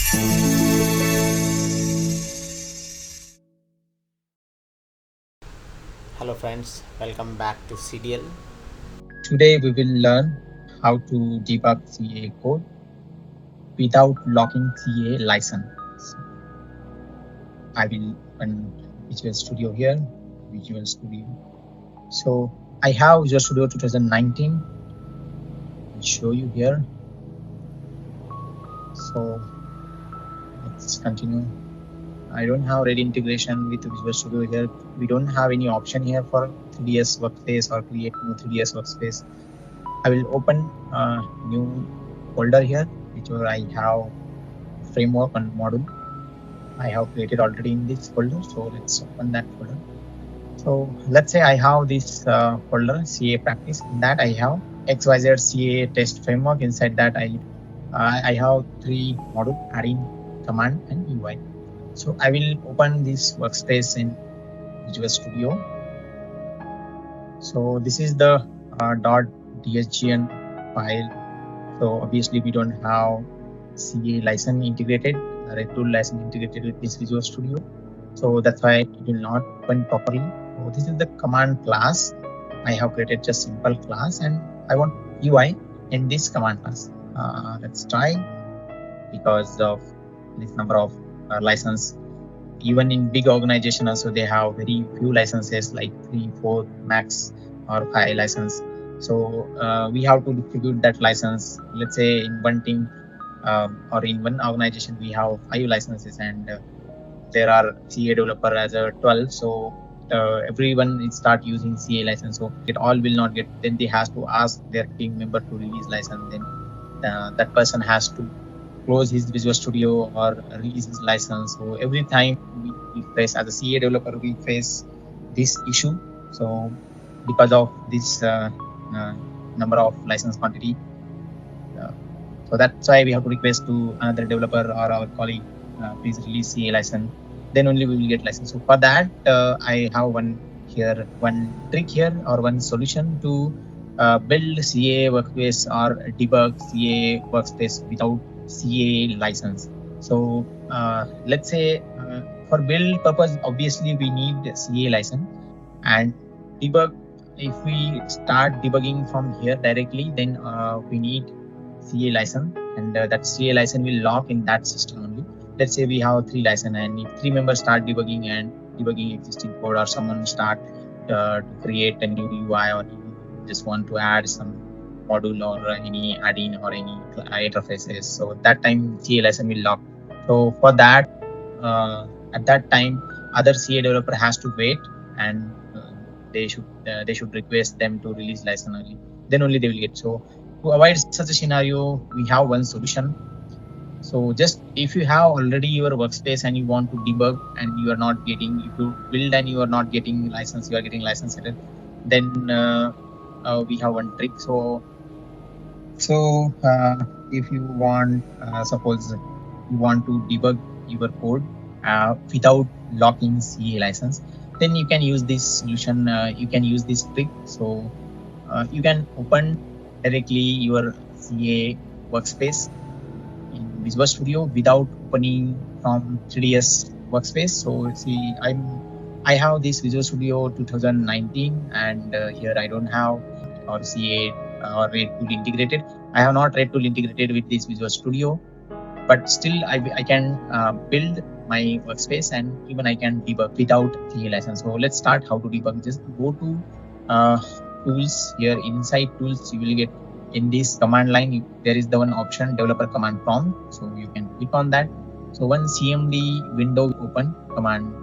Hello friends, welcome back to CDL. Today we will learn how to debug CAA code without locking CAA license. I will open Visual Studio here, Visual Studio. So I have Visual Studio 2019. I'll show you here. So let's continue. I don't have ready integration with Visual Studio here. We don't have any option here for 3ds workspace or create new 3ds workspace. I will open a new folder here, which I have framework and module. I have created already in this folder. So let's open that folder. So let's say I have this folder CA practice. In that I have XYZ CA test framework. Inside that I have 3 modules: add-in, command, and UI. So I will open this workspace in Visual Studio. So this is the .dsgn file. So obviously we don't have CA license integrated, Red Tool license integrated with this Visual Studio. So that's why it will not open properly. So this is the command class. I have created just simple class and I want UI in this command class. Let's try, because of this number of license. Even in big organization also they have very few licenses, like 3, 4 max or 5 license. So we have to distribute that license. Let's say in one team or in one organization we have 5 licenses, and there are CA developer as a 12. So everyone will start using CA license. So it all will not get. Then they has to ask their team member to release license. Then that person has to close his Visual Studio or release his license. So every time we face, as a CA developer, we face this issue. So because of this number of license quantity, so that's why we have to request to another developer or our colleague, please release CA license. Then only we will get license. So for that, I have one trick here, or one solution to build CA workspace or debug CA workspace without CA license. So let's say for build purpose, obviously we need CA license, and debug. If we start debugging from here directly, then we need CA license, and that CA license will lock in that system only. Let's say we have 3 license, and if 3 members start debugging existing code, or someone start to create a new UI, or just want to add some module or any add-in or any interfaces, so that time CA license will lock. So for that, at that time, other CA developer has to wait, and they should request them to release license only. Then only they will get. So to avoid such a scenario, we have one solution. So just if you have already your workspace and you want to debug and you are not getting, if you build and you are not getting license, you are getting license error, then we have one trick. So if you want, suppose you want to debug your code without locking CA license, then you can use this solution. You can use this trick. So you can open directly your CA workspace in Visual Studio without opening from 3ds workspace. So see, I have this Visual Studio 2019, and here I don't have or CA or Red Tool integrated. I have not Red Tool integrated with this Visual Studio, but still I can build my workspace, and even I can debug without CA license. So let's start how to debug. Just go to tools. Here inside tools, you will get in this command line, there is the one option developer command prompt. So you can click on that. So when CMD window open, command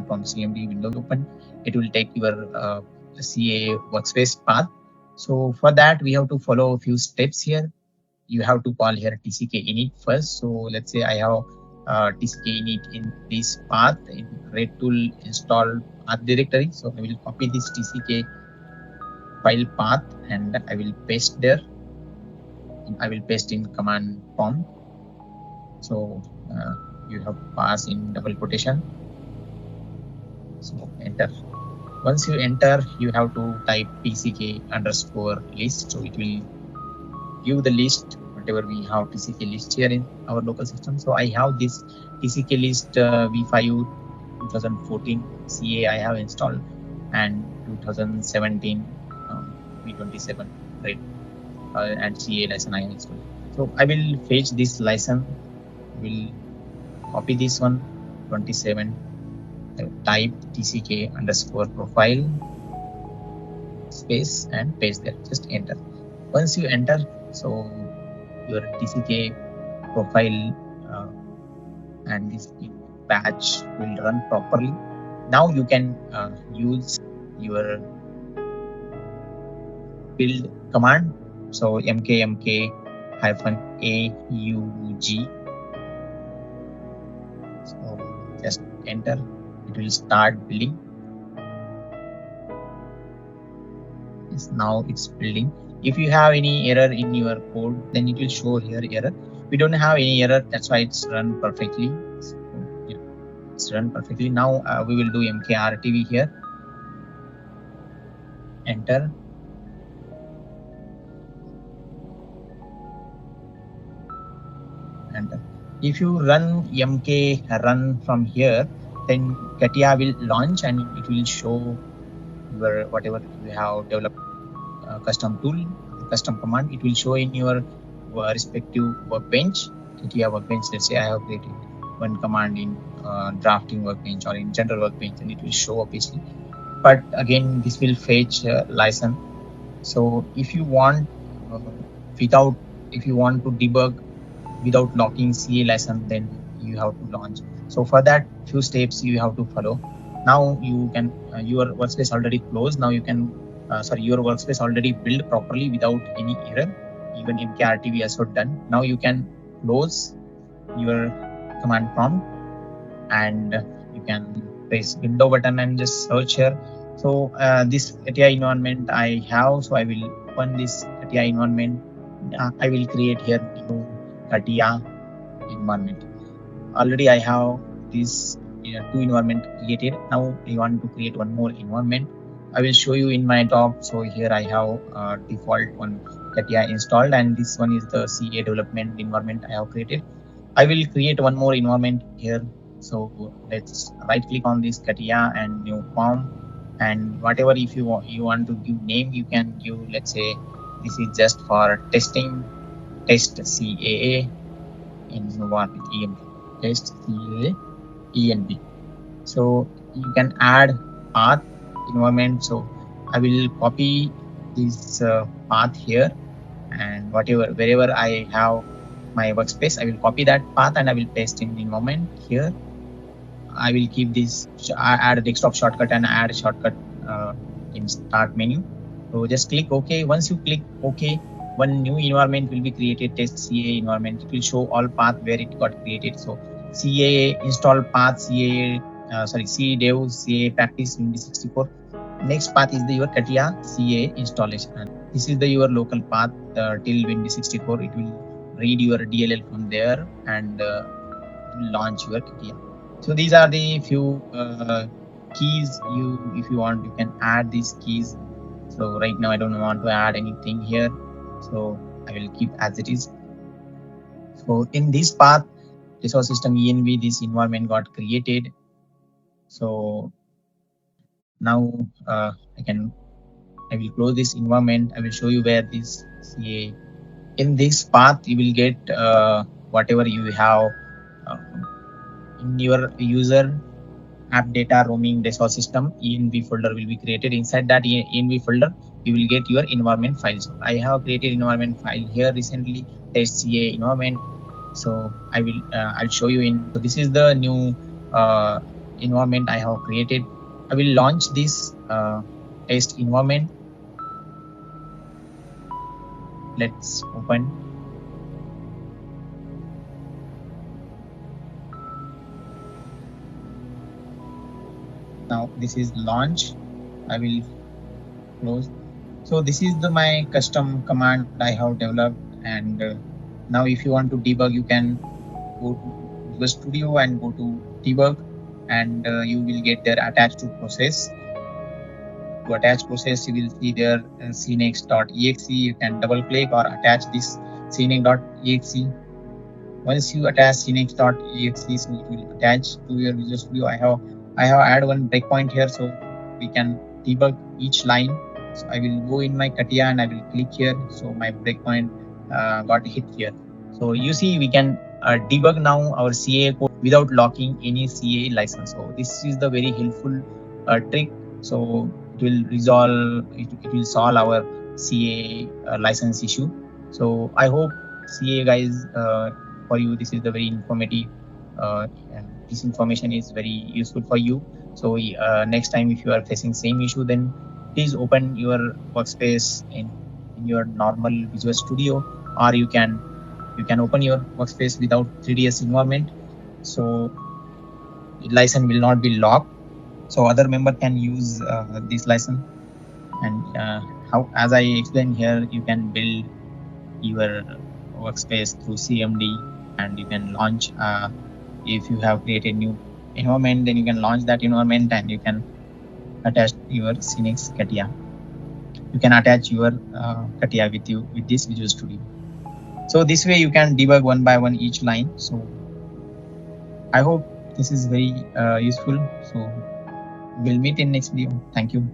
prompt CMD window open, it will take your CA workspace path. So for that, we have to follow a few steps here. You have to call here tck init first. So let's say I have tck init in this path in Red Tool install path directory. So I will copy this tck file path and I will paste there. I will paste in command prompt. So you have to pass in double quotation. So enter. Once you enter, you have to type tck_list. So it will give the list whatever we have TCK list here in our local system. So I have this TCK list V5 2014 CA I have installed, and 2017 V27 right and CA license I have installed. So I will fetch this license. Will copy this one 27, type TCK underscore profile space and paste there. Just enter. Once you enter, so your TCK profile and this batch will run properly. Now you can use your build command. So mkmk -aug. So just enter. It will start building. Yes, now it's building. If you have any error in your code, then it will show here error. We don't have any error, that's why it's run perfectly. So, yeah, it's run perfectly. Now we will do mkrtv here. Enter. Enter. If you run mk run from here, then Catia will launch and it will show your whatever you have developed custom tool, custom command. It will show in your respective workbench. Catia workbench. Let's say I have created one command in drafting workbench or in general workbench, and it will show obviously. But again, this will fetch license. So if you want if you want to debug without locking CA license, then you have to launch. So for that, few steps you have to follow. Now you can your workspace already closed. Now you can your workspace already built properly without any error. Even mkrtv also done. Now you can close your command prompt and you can press window button and just search here. So this Catia environment I have, so I will open this Catia environment. I will create here new Catia environment. Already I have this two environment created. Now I want to create one more environment. I will show you in my top. So here I have default one Catia installed, and this one is the CA development environment I have created. I will create one more environment here. So let's right click on this Catia and new form, and whatever if you want to give name, you can give, let's say this is just for testing, test CAA in one ENB, test CAA ENB. So you can add path environment. So I will copy this path here, and wherever I have my workspace, I will copy that path and I will paste in the environment here. I will keep this, add a desktop shortcut and add shortcut in start menu. So just click OK. Once you click OK, one new environment will be created, test CAA environment. It will show all path where it got created. So CAA install path, CAA C dev, CAA practice Windows 64. Next path is your Catia CAA installation. And this is your local path till Windows 64. It will read your DLL from there and launch your Catia. So these are the few keys. If you want, you can add these keys. So right now I don't want to add anything here, so I will keep as it is. So in this path, resource system ENV, this environment got created. So now I will close this environment. I will show you where this CA. In this path, you will get whatever you have in your user app data roaming resource system env folder will be created. Inside that env folder, you will get your environment files. I have created environment file here recently, test CA environment. So I'll show you in. So this is the new environment I have created. I will launch this test environment. Let's open. Now this is launch. I will close. So this is my custom command I have developed, and now if you want to debug, you can go to the studio and go to debug, and you will get there attached to process. To attach process, you will see there cnext.exe. You can double click or attach this scenic.exe. Once you attach scenic.exe, so it will attach to your Visual Studio. I have add one breakpoint here, so we can debug each line. So I will go in my Catia and I will click here. So my breakpoint got hit here. So you see, we can debug now our CAA code without locking any CAA license. So this is the very helpful trick. So it will resolve, it will solve our CAA license issue. So I hope CAA guys, for you, this is the very informative. This information is very useful for you. So next time if you are facing same issue, then please open your workspace in your normal Visual Studio, or you can open your workspace without 3ds environment. So license will not be locked. So other member can use this license. And how, as I explained here, you can build your workspace through CMD, and you can launch if you have created new environment, then you can launch that environment and you can attach your Scenic Catia. You can attach your Catia with you with this Visual Studio. So this way you can debug one by one each line. So I hope this is very useful. So we'll meet in next video. Thank you.